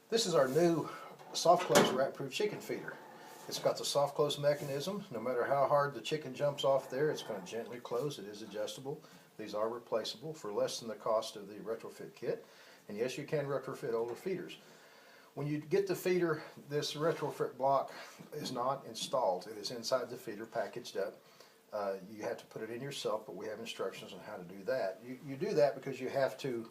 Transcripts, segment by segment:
This is our new soft close rat proof chicken feeder. It's got the soft close mechanism. No matter how hard the chicken jumps off there, it's going to gently close. It is adjustable. These are replaceable for less than the cost of the retrofit kit. And yes, you can retrofit older feeders. When you get the feeder, this retrofit block is not installed. It is inside the feeder packaged up. You have to put it in yourself, but we have instructions on how to do that. You do that because you have to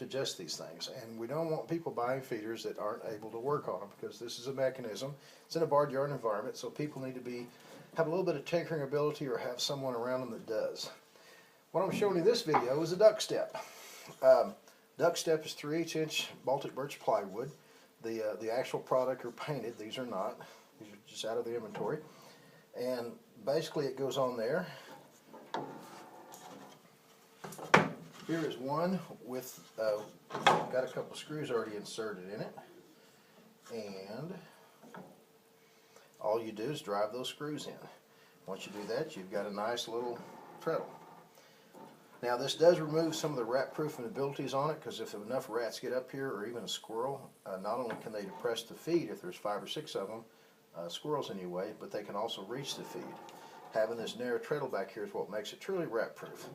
adjust these things, and we don't want people buying feeders that aren't able to work on them, because this is a mechanism. It's in a barnyard yard environment, so people need to have a little bit of tinkering ability or have someone around them that does. What I'm showing you this video is a duck step. Duck step is 3/8-inch Baltic birch plywood. The actual product are painted. These are not. These are just out of the inventory. And basically it goes on there. Here is one with, got a couple screws already inserted in it. And all you do is drive those screws in. Once you do that, you've got a nice little treadle. Now this does remove some of the rat proofing abilities on it, because if enough rats get up here, or even a squirrel, not only can they depress the feed if there's 5 or 6 of them, squirrels anyway, but they can also reach the feed. Having this narrow treadle back here is what makes it truly rat proof.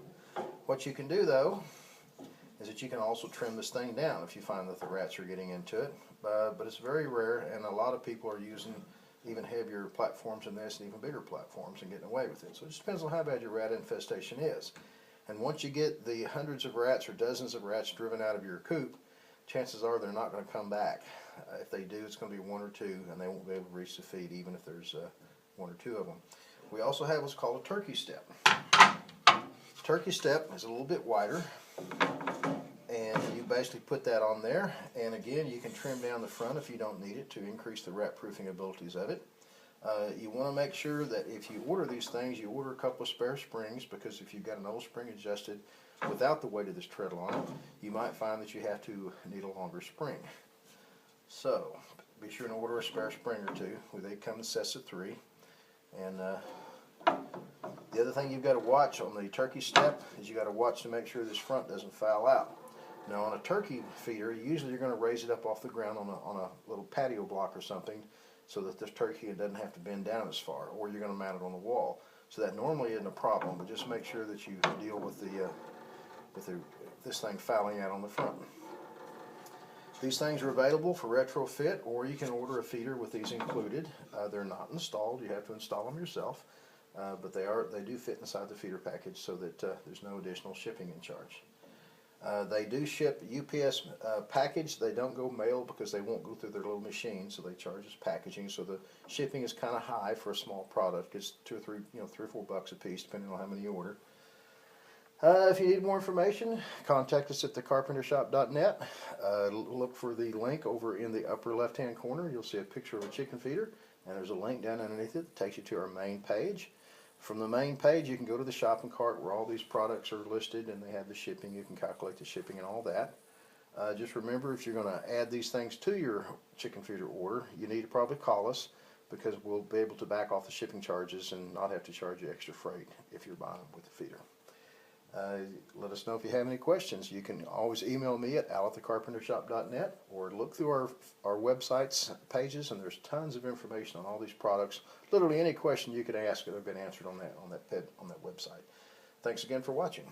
What you can do though is that you can also trim this thing down if you find that the rats are getting into it, but it's very rare, and a lot of people are using even heavier platforms than this and even bigger platforms and getting away with it. So it just depends on how bad your rat infestation is. And once you get the hundreds of rats or dozens of rats driven out of your coop, chances are they're not going to come back. If they do, it's going to be 1 or 2, and they won't be able to reach the feed even if there's 1 or 2 of them. We also have what's called a turkey step. Turkey step is a little bit wider, and you basically put that on there, and again you can trim down the front if you don't need it to increase the rat proofing abilities of it. You want to make sure that if you order these things, you order a couple of spare springs, because if you've got an old spring adjusted without the weight of this treadle on it, you might find that you have to need a longer spring. So be sure to order a spare spring or 2. They come in sets of 3. And the other thing you've got to watch on the turkey step is you got to watch to make sure this front doesn't foul out. Now on a turkey feeder, usually you're going to raise it up off the ground on a little patio block or something, so that this turkey doesn't have to bend down as far, or you're going to mount it on the wall. So that normally isn't a problem, but just make sure that you deal with this thing fouling out on the front. These things are available for retrofit, or you can order a feeder with these included. They're not installed; you have to install them yourself, but they do fit inside the feeder package, so that there's no additional shipping in charge. They do ship UPS package. They don't go mail because they won't go through their little machine, so they charge us packaging. So the shipping is kind of high for a small product. It's $2 or $3, $3 or $4 a piece, depending on how many you order. If you need more information, contact us at thecarpentershop.net. Look for the link over in the upper left-hand corner. You'll see a picture of a chicken feeder, and there's a link down underneath it that takes you to our main page. From the main page, you can go to the shopping cart where all these products are listed, and they have the shipping. You can calculate the shipping and all that. Just remember, if you're going to add these things to your chicken feeder order, you need to probably call us, because we'll be able to back off the shipping charges and not have to charge you extra freight if you're buying them with the feeder. Let us know if you have any questions. You can always email me at al@thecarpentershop.net, or look through our website's pages, and there's tons of information on all these products. Literally any question you could ask that have been answered on that website. Thanks again for watching.